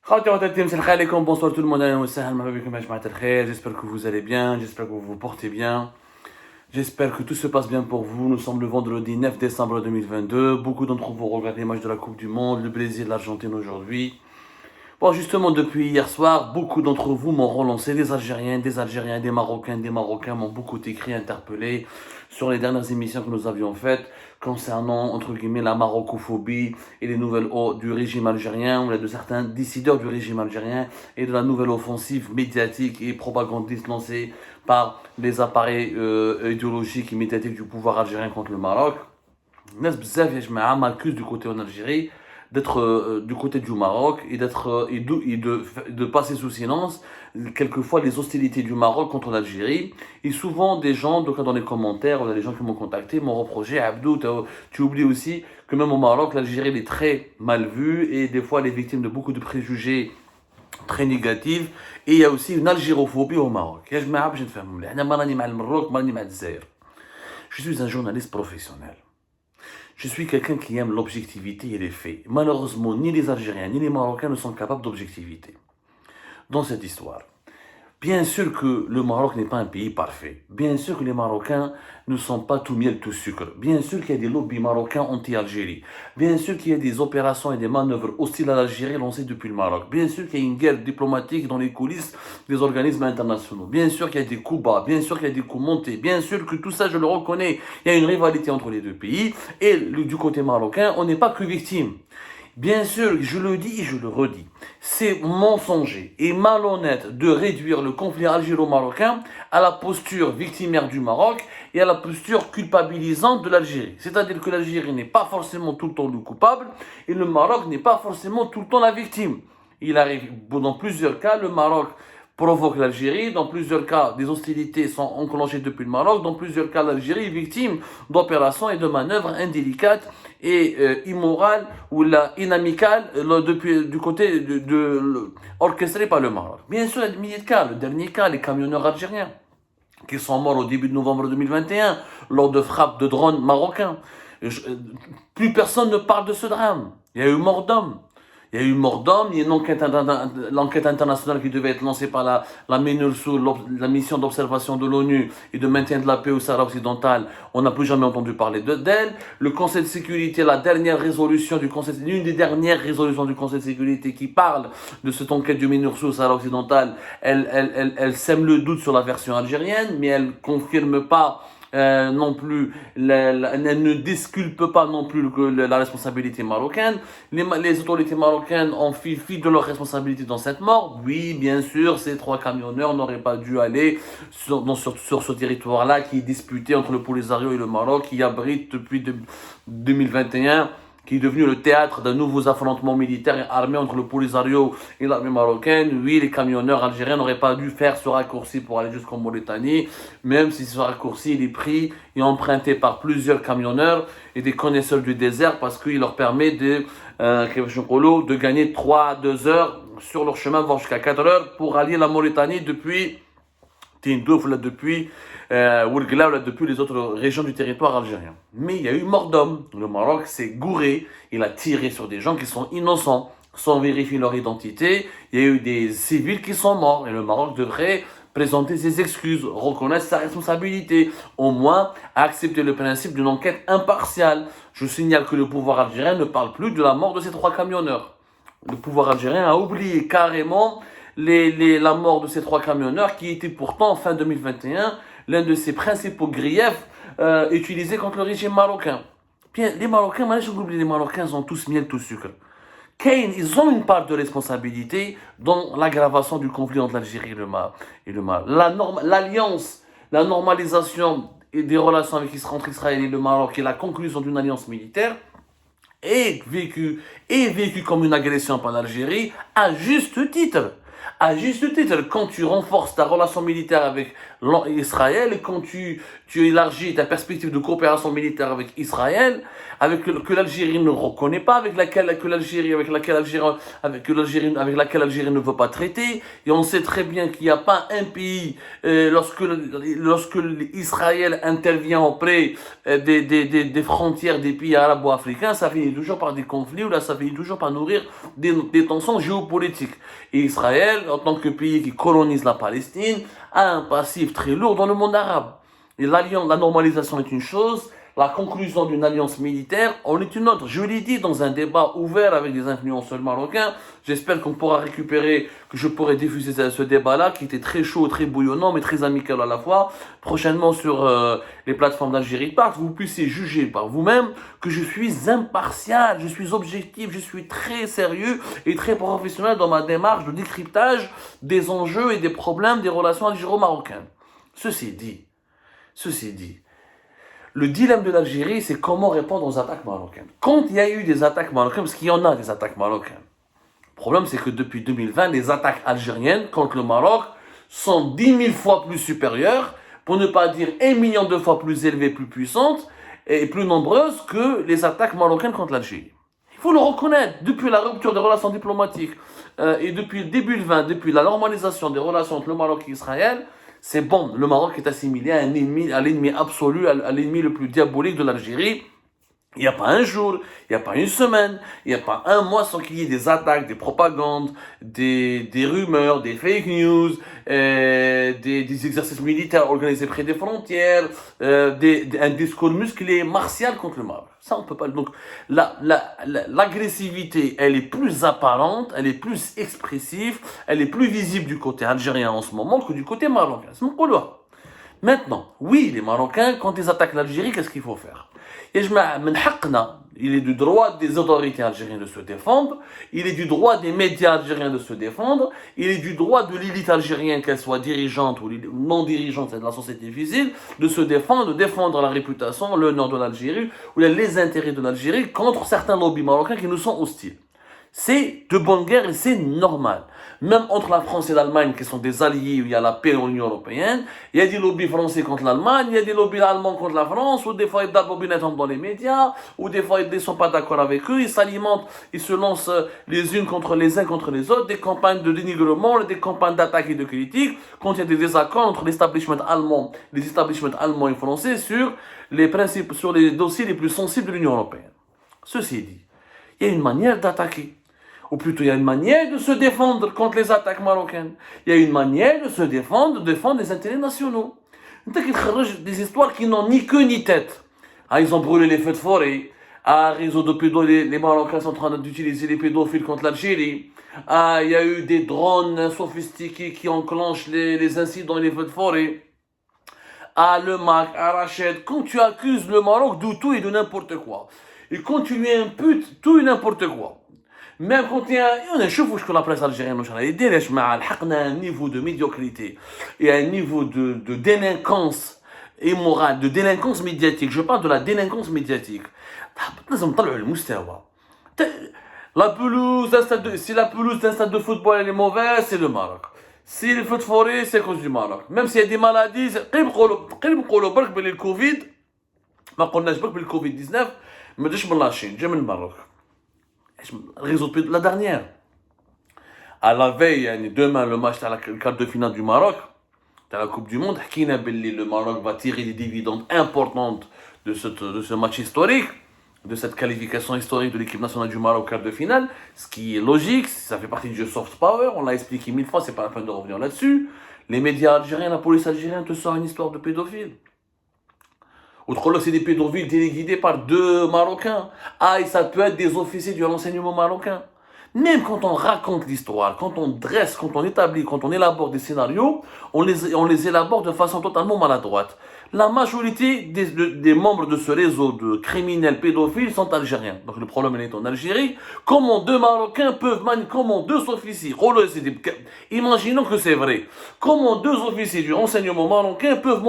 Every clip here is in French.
Bonsoir tout le monde, j'espère que vous allez bien, j'espère que vous vous portez bien, j'espère que tout se passe bien pour vous. Nous sommes le vendredi 9 décembre 2022, beaucoup d'entre vous regardent les matchs de la Coupe du Monde, le Brésil, l'Argentine aujourd'hui. Bon, justement, depuis hier soir, beaucoup d'entre vous m'ont relancé, des Algériens, des Marocains m'ont beaucoup écrit, interpellé sur les dernières émissions que nous avions faites concernant, entre guillemets, la marocophobie et les nouvelles du régime algérien, ou de certains décideurs du régime algérien, et de la nouvelle offensive médiatique et propagandiste lancée par les appareils idéologiques et médiatiques du pouvoir algérien contre le Maroc. Nas bzaf m'accuse du côté en Algérie d'être du côté du Maroc et de passer sous silence quelquefois les hostilités du Maroc contre l'Algérie. Et souvent des gens, donc dans les commentaires, on a des gens qui m'ont contacté, m'ont reproché: Abdou, tu oublies aussi que même au Maroc, l'Algérie elle est très mal vue et des fois elle est victime de beaucoup de préjugés très négatifs. Et il y a aussi une algérophobie au Maroc. Je suis un journaliste professionnel. Je suis quelqu'un qui aime l'objectivité et les faits. Malheureusement, ni les Algériens ni les Marocains ne sont capables d'objectivité dans cette histoire. Bien sûr que le Maroc n'est pas un pays parfait. Bien sûr que les Marocains ne sont pas tout miel, tout sucre. Bien sûr qu'il y a des lobbies marocains anti-Algérie. Bien sûr qu'il y a des opérations et des manœuvres hostiles à l'Algérie lancées depuis le Maroc. Bien sûr qu'il y a une guerre diplomatique dans les coulisses des organismes internationaux. Bien sûr qu'il y a des coups bas. Bien sûr qu'il y a des coups montés. Bien sûr que tout ça, je le reconnais. Il y a une rivalité entre les deux pays. Et du côté marocain, on n'est pas que victime. Bien sûr, je le dis et je le redis, c'est mensonger et malhonnête de réduire le conflit algéro-marocain à la posture victimaire du Maroc et à la posture culpabilisante de l'Algérie. C'est-à-dire que l'Algérie n'est pas forcément tout le temps le coupable et le Maroc n'est pas forcément tout le temps la victime. Il arrive, dans plusieurs cas, le Maroc provoque l'Algérie. Dans plusieurs cas, des hostilités sont enclenchées depuis le Maroc. Dans plusieurs cas, l'Algérie est victime d'opérations et de manœuvres indélicates et immorales ou inamicales du côté orchestré par le Maroc. Bien sûr, il y a des milliers de cas. Le dernier cas, les camionneurs algériens qui sont morts au début de novembre 2021 lors de frappes de drones marocains. Plus personne ne parle de ce drame. Il y a eu mort d'homme. Il y a eu mort d'homme, il y a l'enquête internationale qui devait être lancée par la MINURSO, la mission d'observation de l'ONU et de maintien de la paix au Sahara occidental. On n'a plus jamais entendu parler d'elle. Le Conseil de sécurité, l'une des dernières résolutions du Conseil de sécurité qui parle de cette enquête du MINURSO au Sahara occidental, elle sème le doute sur la version algérienne, mais elle confirme pas non plus, elle ne disculpe pas non plus la responsabilité marocaine. Les autorités marocaines ont fait fi de leur responsabilité dans cette mort. Oui, bien sûr, ces 3 camionneurs n'auraient pas dû aller sur ce territoire-là qui est disputé entre le Polisario et le Maroc, qui abrite depuis 2021, qui est devenu le théâtre d'un nouveau affrontement militaire et armé entre le Polisario et l'armée marocaine. Oui, les camionneurs algériens n'auraient pas dû faire ce raccourci pour aller jusqu'en Mauritanie, même si ce raccourci il est pris et emprunté par plusieurs camionneurs et des connaisseurs du désert, parce qu'il leur permet de gagner 2 heures sur leur chemin, voire jusqu'à 4 heures pour allier la Mauritanie depuis Tindouf, depuis depuis les autres régions du territoire algérien. Mais il y a eu mort d'homme. Le Maroc s'est gouré, il a tiré sur des gens qui sont innocents, sans vérifier leur identité. Il y a eu des civils qui sont morts et le Maroc devrait présenter ses excuses, reconnaître sa responsabilité, au moins accepter le principe d'une enquête impartiale. Je signale que le pouvoir algérien ne parle plus de la mort de ces 3 camionneurs. Le pouvoir algérien a oublié carrément la mort de ces 3 camionneurs qui étaient pourtant en fin 2021 l'un de ses principaux griefs utilisés contre le régime marocain. Bien, les Marocains, les Marocains sont tous miel, tous sucre. Ils ont une part de responsabilité dans l'aggravation du conflit entre l'Algérie et le Maroc. L'alliance, la normalisation des relations entre Israël et le Maroc et la conclusion d'une alliance militaire est vécue comme une agression par l'Algérie à juste titre. À juste titre, quand tu renforces ta relation militaire avec Israël, et quand tu élargis ta perspective de coopération militaire avec Israël, que l'Algérie ne reconnaît pas, avec laquelle l'Algérie ne veut pas traiter, et on sait très bien qu'il n'y a pas un pays, lorsque Israël intervient auprès des frontières des pays arabo-africains, ça finit toujours par des conflits, ou là ça finit toujours par nourrir des tensions géopolitiques. Et Israël, en tant que pays qui colonise la Palestine, a un passif très lourd dans le monde arabe. Et la normalisation est une chose, la conclusion d'une alliance militaire en est une autre. Je l'ai dit dans un débat ouvert avec des influenceurs marocains. J'espère qu'on pourra récupérer, que je pourrai diffuser ce débat-là, qui était très chaud, très bouillonnant, mais très amical à la fois, prochainement sur les plateformes d'Algérie Part, vous puissiez juger par vous-même que je suis impartial, je suis objectif, je suis très sérieux et très professionnel dans ma démarche de décryptage des enjeux et des problèmes des relations algéro-marocaines. Ceci dit, le dilemme de l'Algérie, c'est comment répondre aux attaques marocaines. Quand il y a eu des attaques marocaines, parce qu'il y en a des attaques marocaines, le problème c'est que depuis 2020, les attaques algériennes contre le Maroc sont 10 000 fois plus supérieures, pour ne pas dire 1 million de fois plus élevées, plus puissantes et plus nombreuses que les attaques marocaines contre l'Algérie. Il faut le reconnaître, depuis la rupture des relations diplomatiques et depuis le début du 20, depuis la normalisation des relations entre le Maroc et Israël, c'est bon, le Maroc est assimilé à l'ennemi absolu, à l'ennemi le plus diabolique de l'Algérie. Il n'y a pas un jour, il n'y a pas une semaine, il n'y a pas un mois sans qu'il y ait des attaques, des propagandes, des rumeurs, des fake news, des exercices militaires organisés près des frontières, un discours musclé, martial contre le Maroc. Ça, on peut pas. Donc, l'agressivité, elle est plus apparente, elle est plus expressive, elle est plus visible du côté algérien en ce moment que du côté marocain. C'est mon couloir. Maintenant, oui, les Marocains, quand ils attaquent l'Algérie, qu'est-ce qu'il faut faire? Il est du droit des autorités algériennes de se défendre, il est du droit des médias algériens de se défendre, il est du droit de l'élite algérienne, qu'elle soit dirigeante ou non dirigeante, c'est de la société civile, de se défendre, de défendre la réputation, l'honneur de l'Algérie, ou les intérêts de l'Algérie contre certains lobbies marocains qui nous sont hostiles. C'est de bonne guerre et c'est normal. Même entre la France et l'Allemagne, qui sont des alliés où il y a la paix dans l'Union européenne, il y a des lobbies français contre l'Allemagne, il y a des lobbies allemands contre la France, ou des fois il y a des lobbies dans les médias, ou des fois ils ne sont pas d'accord avec eux, ils s'alimentent, ils se lancent les uns contre les autres, des campagnes de dénigrement, des campagnes d'attaque et de critique, quand il y a des désaccords entre les établissements allemands et français sur les principes, sur les dossiers les plus sensibles de l'Union européenne. Ceci dit, il y a une manière d'attaquer. Ou plutôt, il y a une manière de se défendre contre les attaques marocaines. Il y a une manière de se défendre les intérêts nationaux. Des histoires qui n'ont ni queue ni tête. Ah, ils ont brûlé les feux de forêt. Ah, réseau de pédophiles, les Marocains sont en train d'utiliser les pédophiles contre l'Algérie. Ah, il y a eu des drones sophistiqués qui enclenchent les incidents et les feux de forêt. Ah, le MAC, ah, Rachid, quand tu accuses le Maroc de tout et de n'importe quoi, et quand tu lui imputes tout et n'importe quoi, même quand il y a que la presse algérienne a un niveau de médiocrité et un niveau de délinquance immorale, de délinquance médiatique. Je parle de la délinquance médiatique. La pelouse d'un stade si la pelouse d'un stade de football elle est mauvaise, c'est le Maroc. Si le feu de forêt, c'est à cause du Maroc. Même s'il y a des maladies, le Covid, ما قلناش برك بالكوفيد 19 ما جاش من لاشين جا من المغرب. La dernière, à la veille, demain le match, le quart de finale du Maroc, dans la Coupe du Monde, le Maroc va tirer des dividendes importantes de ce match historique, de cette qualification historique de l'équipe nationale du Maroc au quart de finale, ce qui est logique, ça fait partie du jeu soft power, on l'a expliqué 1000 fois, c'est pas la peine de revenir là-dessus. Les médias algériens, la police algérienne te sort une histoire de pédophiles. Autrement, c'est des pédophiles téléguidés par 2 Marocains. Ah, et ça peut être des officiers du renseignement marocain. Même quand on raconte l'histoire, quand on dresse, quand on établit, quand on élabore des scénarios, on les élabore de façon totalement maladroite. La majorité des membres de ce réseau de criminels pédophiles sont algériens. Donc le problème est en Algérie. Comment 2 Marocains comment 2 officiers, imaginons que c'est vrai, comment 2 officiers du renseignement marocain peuvent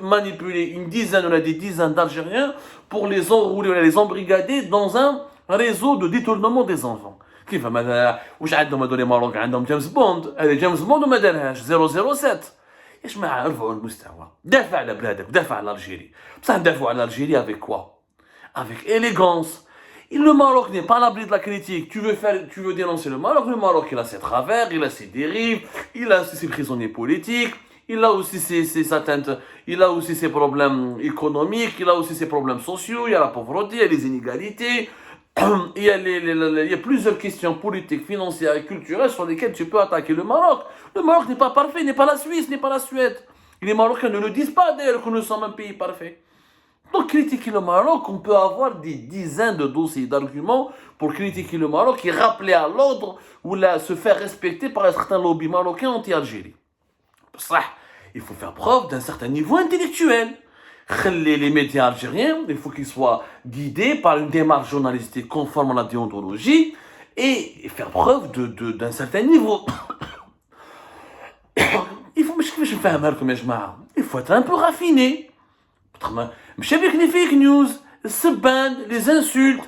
manipuler une dizaine ou des dizaines d'Algériens pour les enrouler, les embrigader dans un réseau de détournement des enfants. كيف ماذا واش عندهم هذول الماروك عندهم جيمس بوند هذا جيمس بوند وما دارهاش 007 يا جماعه ارفعوا المستوى دافع على بلادك دافع على الجيري بصح ندافعوا على الجيري avec quoi avec élégance. Et le Maroc n'est pas à l'abri de la critique. Tu veux dénoncer le Maroc il a ses travers, il a ses dérives, il a aussi ses prisonniers politiques, il a aussi ses atteintes, il a aussi ses problèmes économiques, il a aussi ses problèmes sociaux, il y a la pauvreté, il y a les inégalités, il y a, il y a plusieurs questions politiques, financières et culturelles sur lesquelles tu peux attaquer le Maroc. Le Maroc n'est pas parfait, n'est pas la Suisse, n'est pas la Suède. Et les Marocains ne le disent pas d'ailleurs que nous sommes un pays parfait. Donc critiquer le Maroc, on peut avoir des dizaines de dossiers d'arguments pour critiquer le Maroc et rappeler à l'ordre ou se faire respecter par un certain lobby marocain anti-Algérie. Ça, il faut faire preuve d'un certain niveau intellectuel. Les médias algériens, il faut qu'ils soient guidés par une démarche journalistique conforme à la déontologie et faire preuve d'un certain niveau. Il faut être un peu raffiné. مش avec les fake news, les insultes.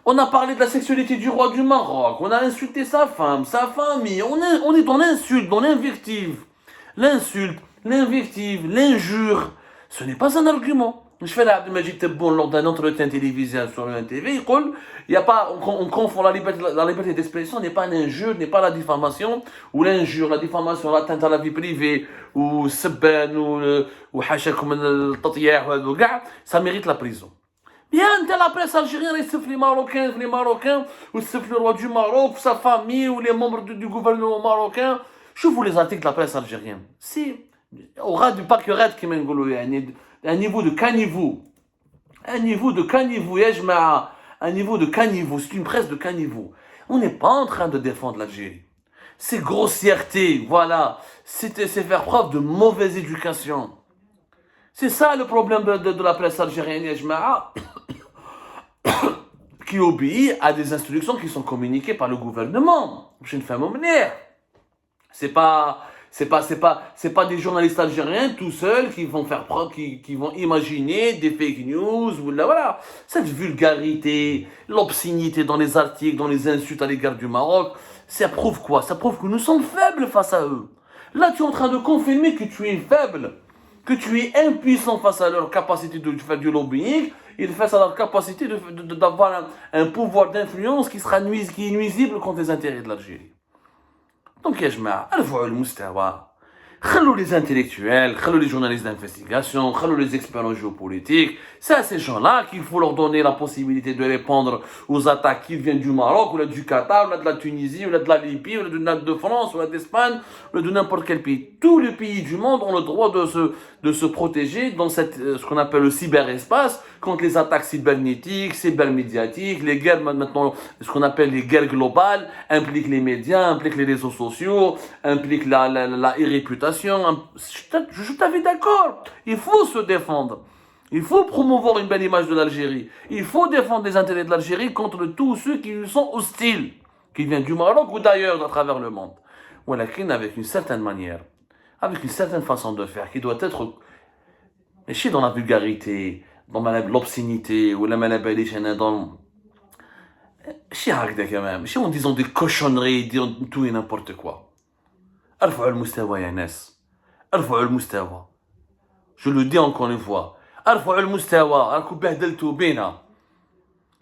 On a parlé de la sexualité du roi du Maroc, on a insulté sa femme, sa famille, on est dans l'insulte, dans l'invective. L'insulte, l'invective, l'injure, ce n'est pas un argument. Je fais la Majid Tebboune lors d'un entretien télévisé sur un TV, il y a pas, on confond la liberté d'expression n'est pas l'injure, n'est pas la diffamation, ou l'injure, la diffamation, l'atteinte à la vie privée, ou sebban, ou hachakum al-tatiyah, ça mérite la prison. Bien, la presse algérienne, il souffle les Marocains, ou souffle le roi du Maroc, sa famille, ou les membres du gouvernement marocain. Je vous les articles de la presse algérienne. C'est au ras du paqueret qui m'engolou, un niveau de caniveau. Un niveau de caniveau, un niveau de caniveau, c'est une presse de caniveau. On n'est pas en train de défendre l'Algérie. C'est grossièreté, voilà. C'est faire preuve de mauvaise éducation. C'est ça le problème de la presse algérienne, qui obéit à des instructions qui sont communiquées par le gouvernement. Je ne fais pas c'est pas des journalistes algériens tout seuls qui vont faire preuve, qui vont imaginer des fake news, voilà. Cette vulgarité, l'obscénité dans les articles, dans les insultes à l'égard du Maroc, ça prouve quoi? Ça prouve que nous sommes faibles face à eux. Là, tu es en train de confirmer que tu es faible, que tu es impuissant face à leur capacité de faire du lobbying, et face à leur capacité d'avoir un pouvoir d'influence qui est nuisible contre les intérêts de l'Algérie. Donc, يا جماعة ارفعوا المستوى خلوا les intellectuels, خلوا les journalistes d'investigation, خلوا les experts en géopolitique. C'est à ces gens-là qu'il faut leur donner la possibilité de répondre aux attaques qui viennent du Maroc, ou du Qatar, ou de la Tunisie, ou de la Libye, ou de France, ou d'Espagne, ou de n'importe quel pays. Tous les pays du monde ont le droit de se protéger dans ce qu'on appelle le cyberespace contre les attaques cybernétiques, cybermédiatiques, les guerres maintenant, ce qu'on appelle les guerres globales, impliquent les médias, impliquent les réseaux sociaux, impliquent la réputation. Je suis tout à fait d'accord. Il faut se défendre. Il faut promouvoir une belle image de l'Algérie. Il faut défendre les intérêts de l'Algérie contre tous ceux qui lui sont hostiles, qui viennent du Maroc ou d'ailleurs à travers le monde. Voilà, avec une certaine manière, avec une certaine façon de faire, qui doit être dans la vulgarité, dans l'obscénité, ou la malabalisation, dans en disant des cochonneries, disant tout et n'importe quoi. ارفعوا المستوى يا ناس ارفعوا المستوى. Je le dis encore une fois. ارفعوا المستوى راكم بهدلتوا بينا.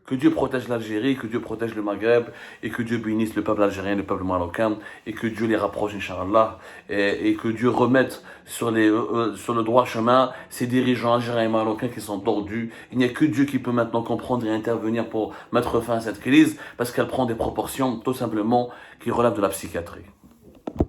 Que Dieu protège l'Algérie, que Dieu protège le Maghreb, et que Dieu bénisse le peuple algérien, le peuple marocain, et que Dieu les rapproche, Inch'Allah, et que Dieu remette sur le droit chemin ces dirigeants algériens et marocains qui sont tordus. Il n'y a que Dieu qui peut maintenant comprendre et intervenir pour mettre fin à cette crise, parce qu'elle prend des proportions tout simplement qui relèvent de la psychiatrie.